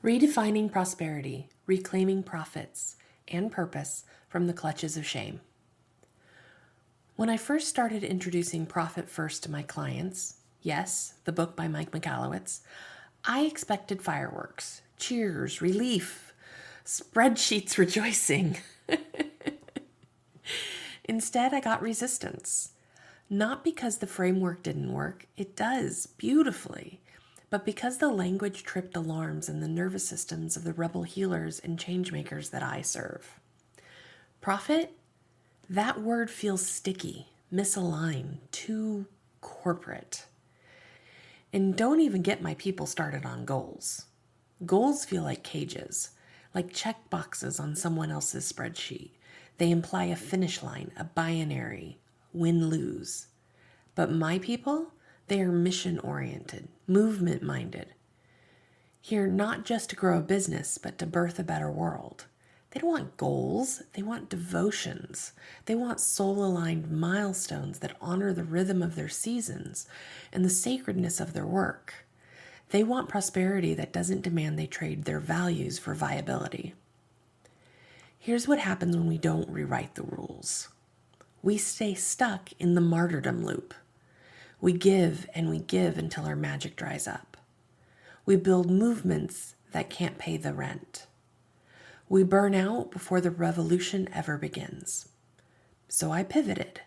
Redefining prosperity, reclaiming profits and purpose from the clutches of shame. When I first started introducing Profit First to my clients, yes, the book by Mike Michalowicz, I expected fireworks, cheers, relief, spreadsheets rejoicing. Instead, I got resistance. Not because the framework didn't work, it does beautifully, but because the language tripped alarms in the nervous systems of the rebel healers and changemakers that I serve. Profit? That word feels sticky, misaligned, too corporate. And don't even get my people started on goals. Goals feel like cages, like check boxes on someone else's spreadsheet. They imply a finish line, a binary, win-lose. But my people, they are mission-oriented, movement-minded. Here not just to grow a business, but to birth a better world. They don't want goals, they want devotions. They want soul-aligned milestones that honor the rhythm of their seasons and the sacredness of their work. They want prosperity that doesn't demand they trade their values for viability. Here's what happens when we don't rewrite the rules. We stay stuck in the martyrdom loop. We give and we give until our magic dries up. We build movements that can't pay the rent. We burn out before the revolution ever begins. So I pivoted.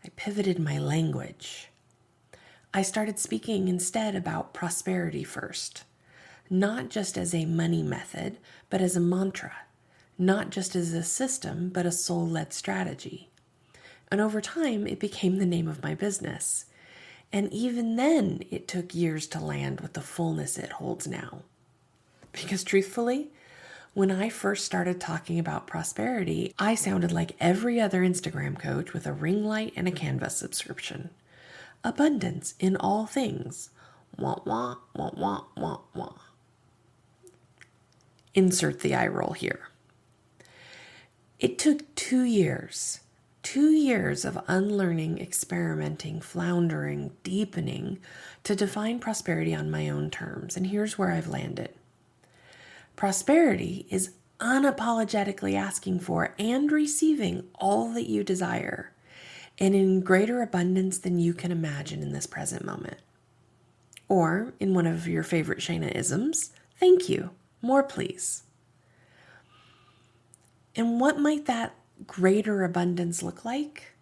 I pivoted my language. I started speaking instead about prosperity first, not just as a money method, but as a mantra, not just as a system, but a soul-led strategy. And over time, it became the name of my business. And even then, it took years to land with the fullness it holds now. Because truthfully, when I first started talking about prosperity, I sounded like every other Instagram coach with a ring light and a Canva subscription. Abundance in all things. Wah, wah, wah, wah, wah, wah. Insert the eye roll here. It took 2 years. 2 years of unlearning, experimenting, floundering, deepening to define prosperity on my own terms. And here's where I've landed. Prosperity is unapologetically asking for and receiving all that you desire, and in greater abundance than you can imagine in this present moment. Or, in one of your favorite Shayna-isms, thank you, more please. And what might that greater abundance look like?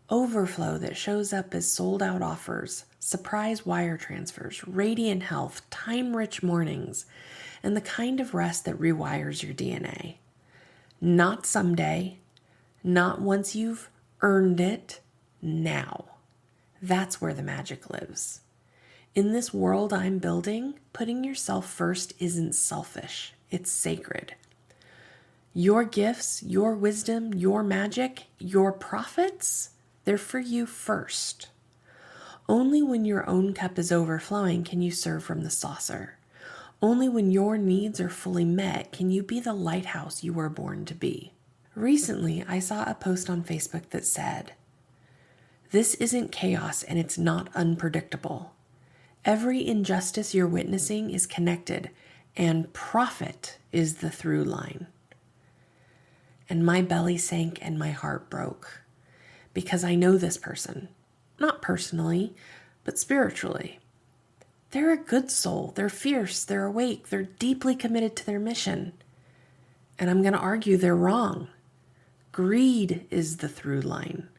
Overflow that shows up as sold-out offers, surprise wire transfers, radiant health, time-rich mornings, and the kind of rest that rewires your DNA. Not someday, not once you've earned it, now. That's where the magic lives. In this world I'm building, putting yourself first isn't selfish, it's sacred. Your gifts, your wisdom, your magic, your profits, they're for you first. Only when your own cup is overflowing can you serve from the saucer. Only when your needs are fully met can you be the lighthouse you were born to be. Recently, I saw a post on Facebook that said, "This isn't chaos and it's not unpredictable. Every injustice you're witnessing is connected, and profit is the through line." And my belly sank and my heart broke, because I know this person, not personally, but spiritually. They're a good soul, they're fierce, they're awake, they're deeply committed to their mission. And I'm going to argue they're wrong. Greed is the through line.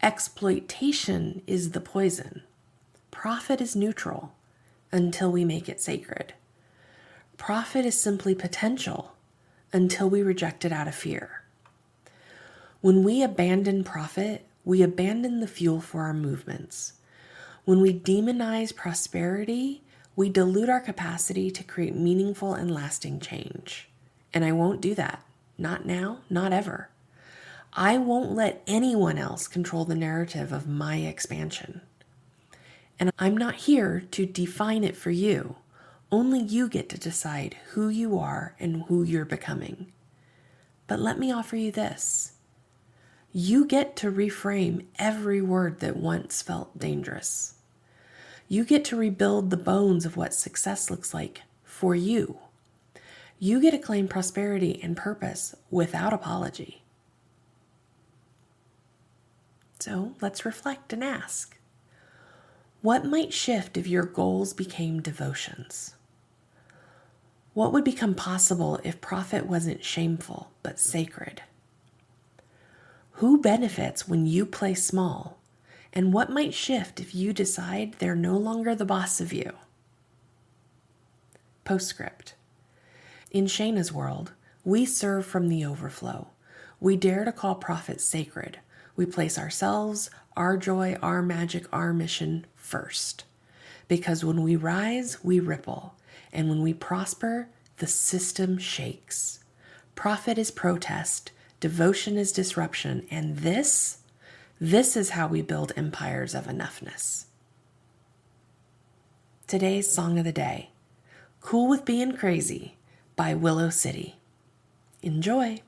Exploitation is the poison. Profit is neutral until we make it sacred. Profit is simply potential until we reject it out of fear. When we abandon profit, we abandon the fuel for our movements. When we demonize prosperity, we dilute our capacity to create meaningful and lasting change. And I won't do that. Not now, not ever. I won't let anyone else control the narrative of my expansion. And I'm not here to define it for you. Only you get to decide who you are and who you're becoming. But let me offer you this. You get to reframe every word that once felt dangerous. You get to rebuild the bones of what success looks like for you. You get to claim prosperity and purpose without apology. So let's reflect and ask, what might shift if your goals became devotions? What would become possible if profit wasn't shameful but sacred? Who benefits when you play small? And what might shift if you decide they're no longer the boss of you? Postscript. In Shayna's world, we serve from the overflow. We dare to call profit sacred. We place ourselves, our joy, our magic, our mission first. Because when we rise, we ripple. And when we prosper, the system shakes. Profit is protest. Devotion is disruption. And this is how we build empires of enoughness. Today's song of the day, Cool with Being Crazy by Willow City. Enjoy.